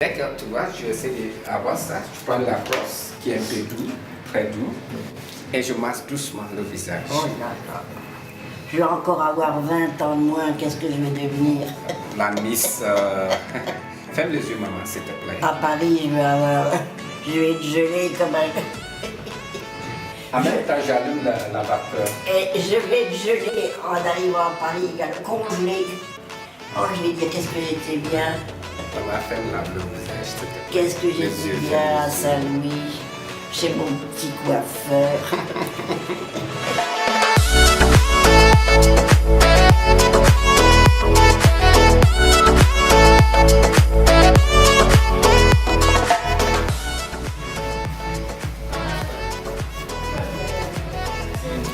D'accord, tu vois, je vais essayer d'avoir ça. Je prends la brosse qui est un peu doux, très doux, et je masse doucement le visage. Oh là là. Je vais encore avoir 20 ans de moins, qu'est-ce que je vais devenir? La Miss... Ferme les yeux, maman, s'il te plaît. À Paris, je vais être gelée comme un... En même temps, j'allume la vapeur. Et je vais être gelée en arrivant à Paris, congelée. Oh, je vais dire, qu'est-ce que j'étais bien. Maman, ferme le visage, s'il te plaît. Qu'est-ce que Les j'étais yeux bien à fermés. Saint-Louis, chez mon petit coiffeur.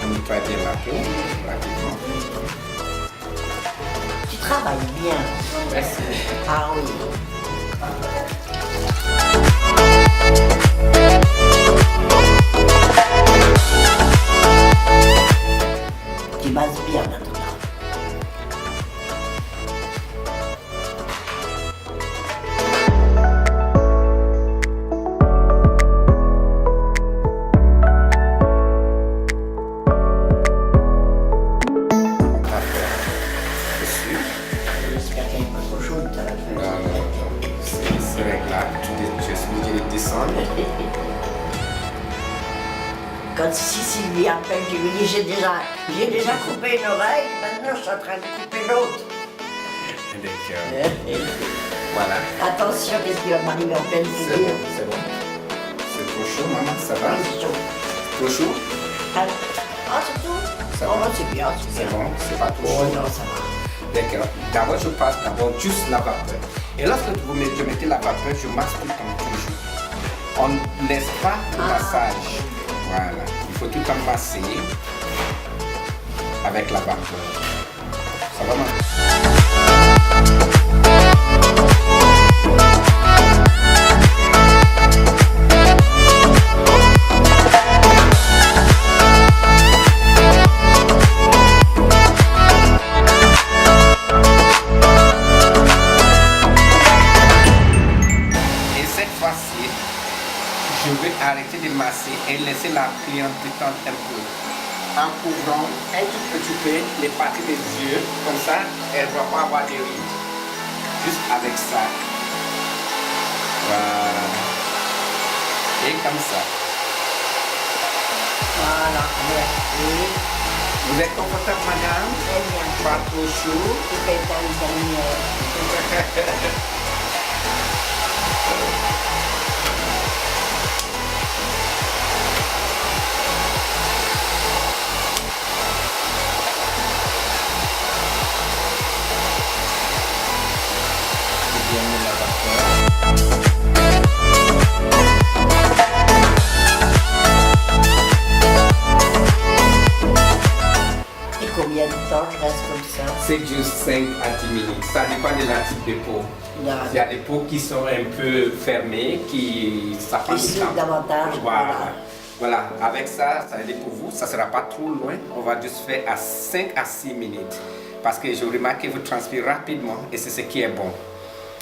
On nettoie bien la peau, rapidement. Tu travailles bien. Merci. Ah oui. Tu masses bien maintenant. Vapeur. Dessus. J'espère qu'elle n'est pas trop chaude, ta affaire. Non, c'est réglable. Je suis obligé de descendre. Quand si Sylvie appelle, je lui dis j'ai déjà coupé une oreille, maintenant je suis en train de couper l'autre. D'accord. Voilà. Attention, qu'est-ce qui va m'arriver en pleine C'est figure? bon, c'est bon. C'est trop chaud, maman, ça va? C'est chaud. Trop chaud? Ah, c'est tout? Ça Oh, va. c'est bien, c'est C'est bien. bon, c'est pas trop Oh chaud. non, ça va. D'accord. D'abord, je passe d'abord juste la vapeur. Et lorsque vous mettez la vapeur, je masse tout le temps, toujours. On ne laisse pas le massage. Voilà. Il faut tout le temps masser avec la vapeur. Ça va, maman? Et cette fois-ci, je vais arrêter de masser et laisser la cliente détendre un peu. En couvrant un tout petit peu les parties des yeux, comme ça, elle ne va pas avoir des rides. Juste avec ça. Voilà. Et comme ça. Voilà, merci. Vous êtes confortable, madame? Très bien. Pas trop chaud? Tu fais ta lumière. J'ai bien mis la vapeur. Et combien de temps je reste comme ça? C'est juste 5 à 10 minutes. Ça dépend de la type de peau. Là, Il y a des peaux qui sont un peu fermées, ça prend Qui du s'ouvrent temps. davantage, Voilà. Voilà, avec ça, ça veut dire pour vous, ça ne sera pas trop loin. On va juste faire à 5 à 6 minutes. Parce que je remarque que vous transpirez rapidement et c'est ce qui est bon.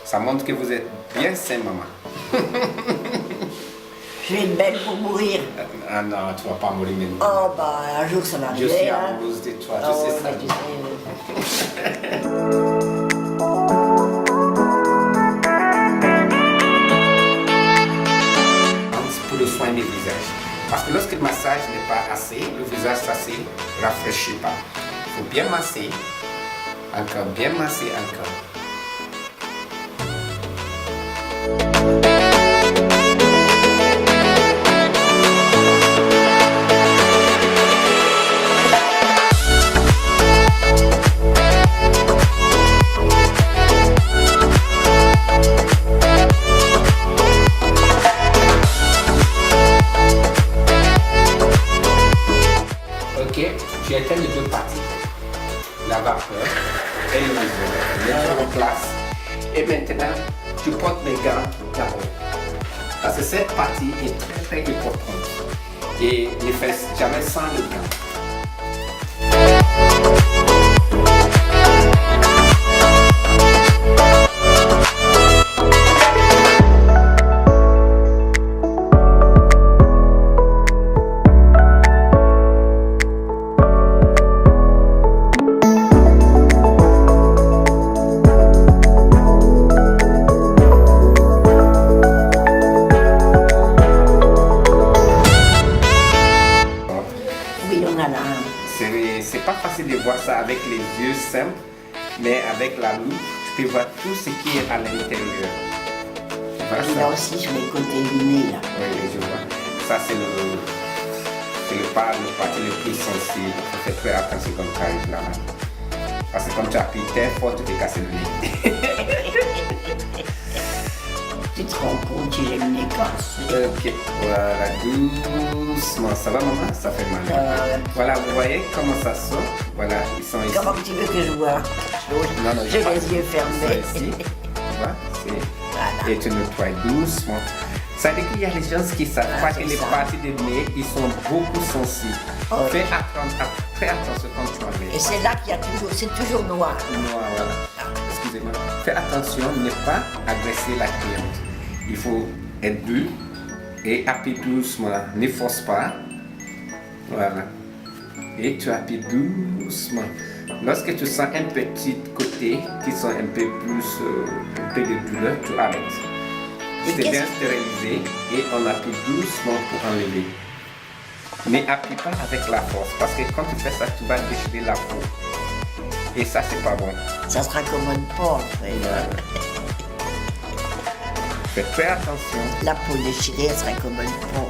Ça montre que vous êtes bien sain, maman. je vais être belle pour mourir. Ah non, tu ne vas pas mourir maintenant. Oh bah un jour ça va Je arriver. suis hein. amoureuse de toi, Ah je sais ouais, ça. mais tu sais, Pour le soin du visage. Parce que lorsque le massage n'est pas assez, le visage ça ne rafraîchit pas. Il faut bien masser, encore bien masser encore. Ok, tu éteins les deux parties. La vapeur et le visage. Les en place. Et maintenant, tu portes les gants d'abord. Parce que cette partie est très très importante. Et ne fais jamais sans le gant. avec les yeux simples, mais avec la loupe, tu peux voir tout ce qui est à l'intérieur. Tu vois Et ça? là aussi, sur les côtés du nez, là. Oui, je vois. Ça, c'est le parti le plus sensible. Il faut faire très attention quand tu arrives là-bas. Parce que quand tu appuies très fort, tu peux casser le nez. Tu te rends compte, j'ai le nez cassé. Ok, voilà, doucement. Ça va, maman? Ça fait mal. Voilà, vous voyez comment ça sort? Voilà, ils sont ici. Comment tu veux que je vois? Non, non, J'ai pas. les yeux fermés. Ça ici, tu vois? Voilà. Et tu nettoies doucement. Ça veut dire qu'il y a les gens qui savent pas que c'est les ça. parties des nez, ils sont beaucoup sensibles. Oh. Fais attention quand tu enlèves. Et c'est là qu'il y a toujours, c'est toujours noir. Noir, voilà. Excusez-moi. Fais attention, ne pas agresser la cliente. Il faut être dur et appuie doucement. Ne force pas. Voilà. Et tu appuies doucement. Lorsque tu sens un petit côté qui sent un peu plus, un peu de douleur, tu arrêtes. Et C'est bien stérilisé et on appuie doucement pour enlever. Mais appuie pas avec la force parce que quand tu fais ça, tu vas déchirer la peau. Et ça, c'est pas bon. Ça se raccommode pas, en fait. Fais très attention. La peau déchirée, elle se raccommode pas.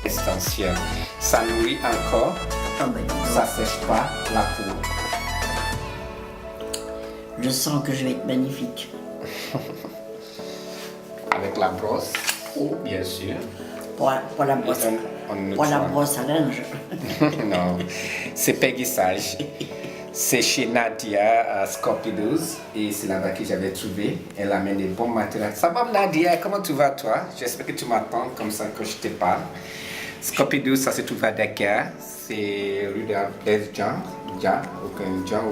Essentiel. Ça nourrit encore, Oh, ben, dis donc. ça sèche pas la peau. Je sens que je vais être magnifique. Avec la brosse, bien sûr. Pour la brosse, On pour la nettoie. brosse à linge. Non, c'est Peggy Sage. C'est chez Nadia Scorpidos et c'est là-bas que j'avais trouvé. Elle amène des bons matériaux. Ça va Nadia, comment tu vas toi? J'espère que tu m'attends comme ça que je te parle. Scorpidos, ça se trouve à Dakar. C'est rue de Jean, ou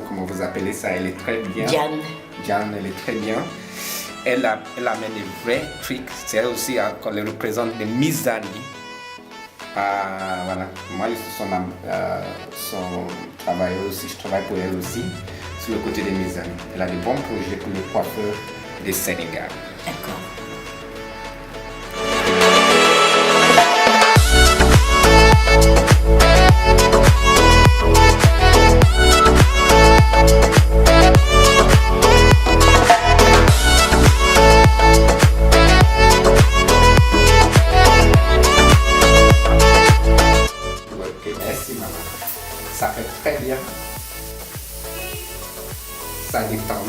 comment vous appelez ça. Elle est très bien. Diane, elle est très bien. Elle amène des vrais trucs. C'est elle aussi qu'on les représente des Mizani. Voilà, moi je suis son travailleur aussi, je travaille pour elle aussi, sur le côté de mes amis. Elle a des bons projets pour les coiffeurs du Sénégal. D'accord. Ok, merci maman. Ça fait très bien. Ça détend.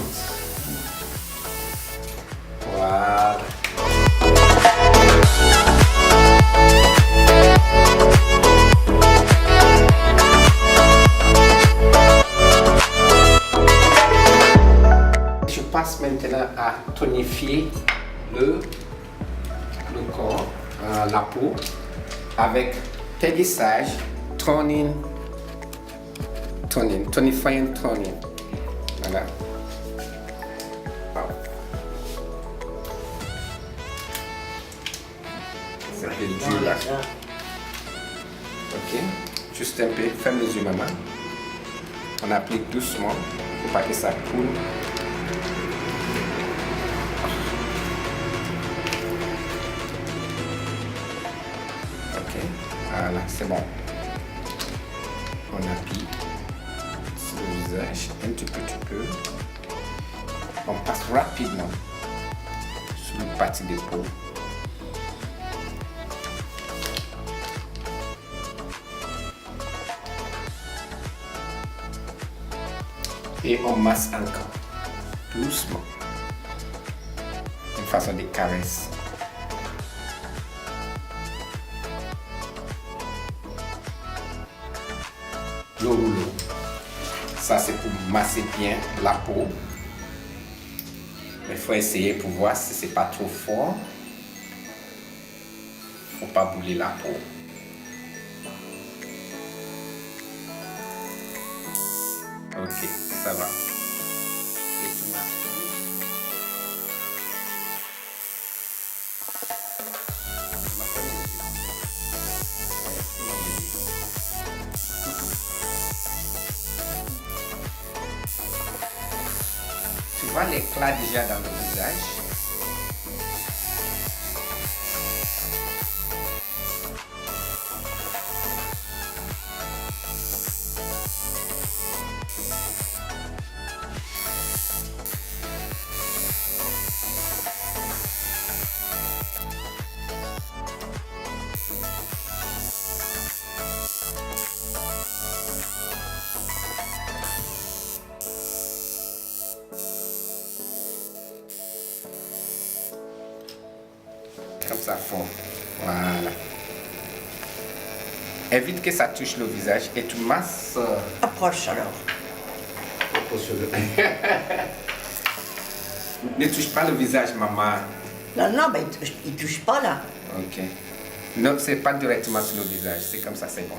Voilà. Je passe maintenant à tonifier le corps, la peau, avec Peggy Sage Tonifying Toning. Voilà. Wow. C'est un peu dur là. Ok. Juste un peu. Ferme les yeux, maman. On applique doucement. Il ne faut pas que ça coule. Ok. Voilà, c'est bon. On appuie sur le visage un petit peu. On passe rapidement sur une partie de peau. Et on masse encore, doucement, une façon de caresse. Le rouleau, ça c'est pour masser bien la peau. Il faut essayer pour voir si c'est pas trop fort. Faut pas brûler la peau. Ok, ça va. Et tu masses. vois l'éclat déjà dans le visage. Comme ça fond. Voilà. Évite que ça touche le visage et tu masses. Approche alors. Ne touche pas le visage, maman. Non, mais il touche pas là. Ok. Non, c'est pas directement sur le visage. C'est comme ça, c'est bon.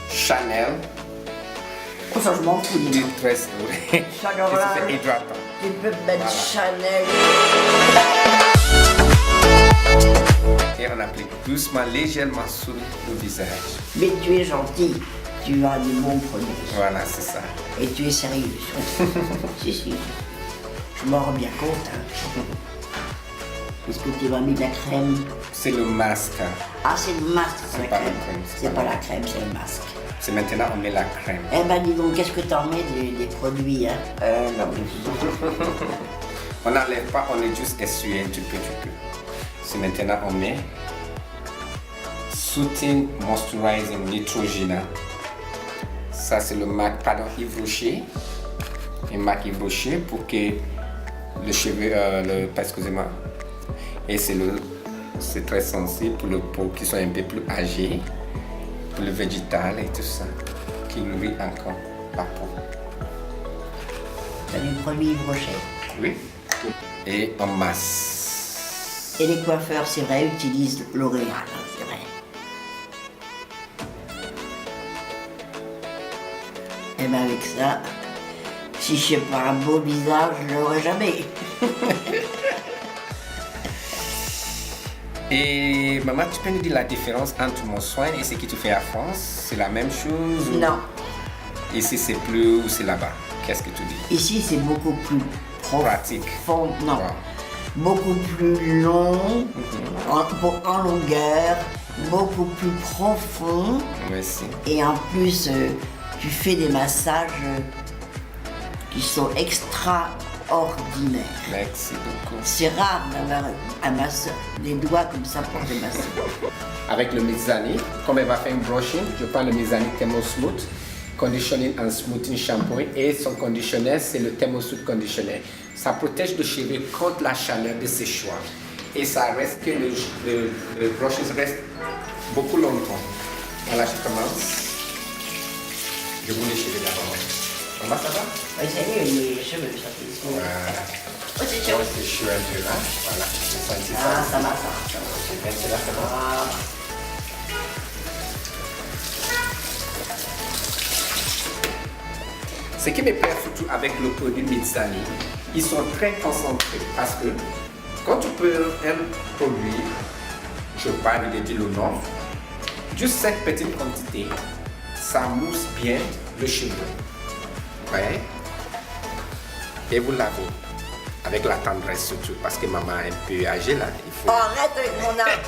Chanel. Oh, ça, je m'en fous, dis Du tresse, oui. Alors là, C'est hydratant. tu peux mettre Voilà. Chanel. Et on applique doucement, légèrement sur le visage. Mais tu es gentil. Tu as des bons produits. Voilà, c'est ça. Et tu es sérieux. Si. Je m'en rends bien compte. Hein. Est-ce que tu m'as mis de la crème? C'est le masque. Ah, c'est le masque, c'est la pas la crème. crème, C'est pas la crème, c'est le masque. C'est maintenant, on met la crème. Eh ben, dis donc, qu'est-ce que t'en mets des produits, hein? Non. On n'enlève pas, on est juste essuyé un petit peu. C'est maintenant, on met Soothing Moisturizing Neutrogena. Ça, c'est le MAC, pardon, Yves Rocher. Un MAC Yves Rocher pour que le cheveu, excusez-moi. Et c'est très sensible pour le peau qui sont un peu plus âgés, pour le végétal et tout ça, qui nourrit encore la peau. T'as du produit Yves Rocher. Oui. Et en masse. Et les coiffeurs, c'est vrai, utilisent L'Oréal, hein, c'est vrai. Et ben avec ça, si je n'ai pas un beau visage, je l'aurai jamais. Et maman, tu peux nous dire la différence entre mon soin et ce que tu fais en France? C'est la même chose? Ou Non, ici c'est plus ou c'est là-bas? Qu'est-ce que tu dis? ici c'est beaucoup plus Pratique. profond, non, Wow. beaucoup plus long, en longueur, beaucoup plus profond. Merci. Et en plus, tu fais des massages qui sont extraordinaires. Merci beaucoup. C'est rare d'avoir un masseur, des doigts comme ça pour des massages. Avec le Mizani, comme elle va faire un brushing, je prends le Mizani Thermo Smooth, conditioning and smoothing shampoo, et son conditionneur, c'est le Thermo Smooth Conditioner. Ça protège le cheveu contre la chaleur de ses choix. Et ça reste que le brushing reste beaucoup longtemps. Voilà, je commence. Je roule les cheveux d'abord. Comment ça va? Oui, c'est mieux, les cheveux, ça fait souvent. Voilà. Oh, c'est chaud. Je suis un peu là. Voilà, je sens Ah, ça. ça va, ça. C'est bien, c'est là, c'est bon. Ah. Ce qui me plaît surtout avec le produit Mizani, ils sont très concentrés parce que quand tu peux un produit, je parle de dire le nom, juste cette petite quantité, ça mousse bien le cheveu. Ouais. Et vous lavez avec la tendresse surtout parce que maman est un peu âgée là. Il faut... Oh, arrête avec mon âge.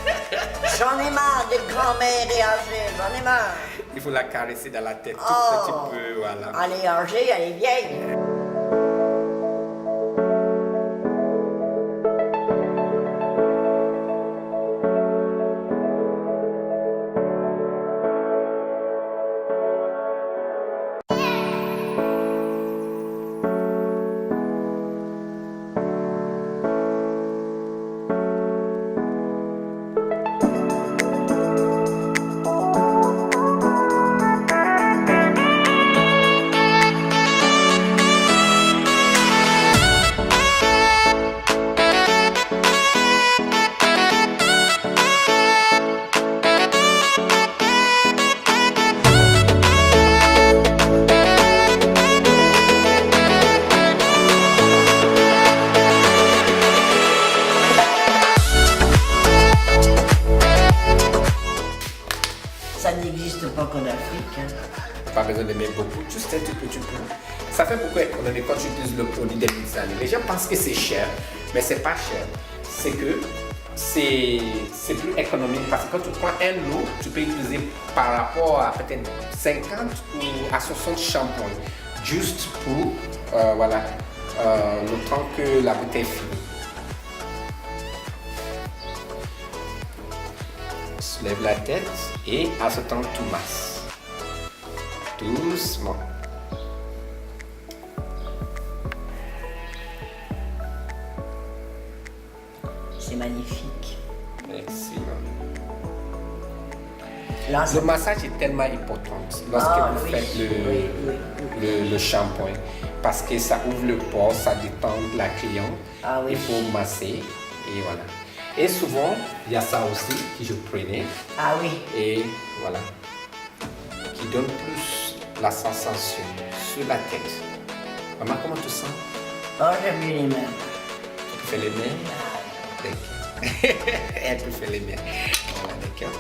J'en ai marre des grands-mères et âgées, j'en ai marre. Il faut la caresser dans la tête tout Oh. petit peu, voilà. Elle est âgée, elle est vieille. besoin de mettre beaucoup, juste un tout petit peu. Ça fait beaucoup économie quand tu utilises le produit des années. Les gens pensent que c'est cher, mais c'est pas cher. C'est que c'est plus économique parce que quand tu prends un lot, tu peux utiliser par rapport à peut-être 50 ou à 60 shampoings, juste pour le temps que la bouteille finit. Soulève la tête et à ce temps tu masses. Doucement. C'est magnifique. Merci. Là, Le massage est tellement important lorsque vous faites le shampoing parce que ça ouvre le port, ça détend la cliente. Ah oui. Il faut masser et voilà. Et souvent, il y a ça aussi que je prenais Ah oui. et voilà, qui donne plus la sensation sur la tête. Maman, comment tu sens? Oh, j'aime bien les mains. Tu fais les mains? D'accord. Elle peut faire les mains. Voilà, d'accord.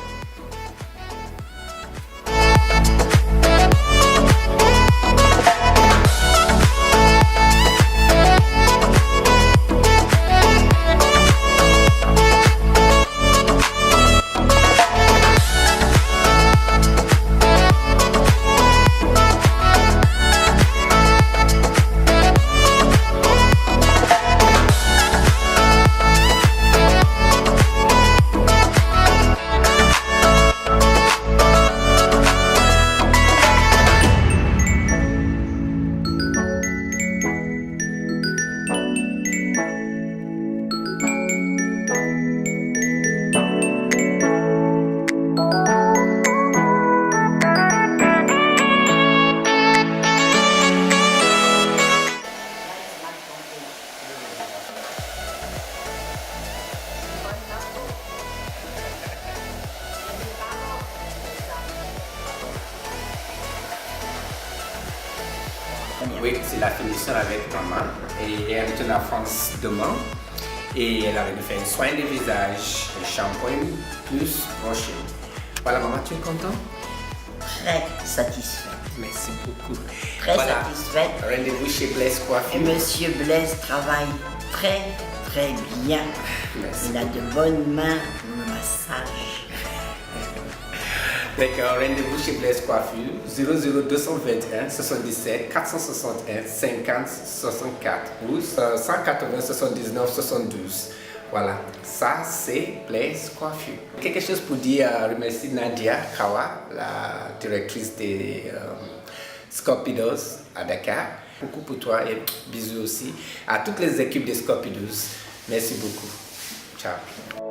Oui, c'est la finition avec maman et elle retourne en France demain et elle avait fait un soin de visage, un shampoing plus brushing. Voilà maman, tu es content? Très satisfaite. Merci beaucoup. Très satisfaite. Rendez-vous chez Blaise Et Coiffure. Monsieur Blaise travaille très très bien. Merci. Il a de bonnes mains pour le massage. D'accord, rendez-vous chez Blaise Coiffure 00221 77 461 50 64 ou 180 79 72. Voilà, ça c'est Blaise Coiffure. Quelque chose pour dire, remercier Nadia Kawa, la directrice des Scorpidos à Dakar. Beaucoup pour toi et bisous aussi à toutes les équipes des Scorpidos. Merci beaucoup. Ciao.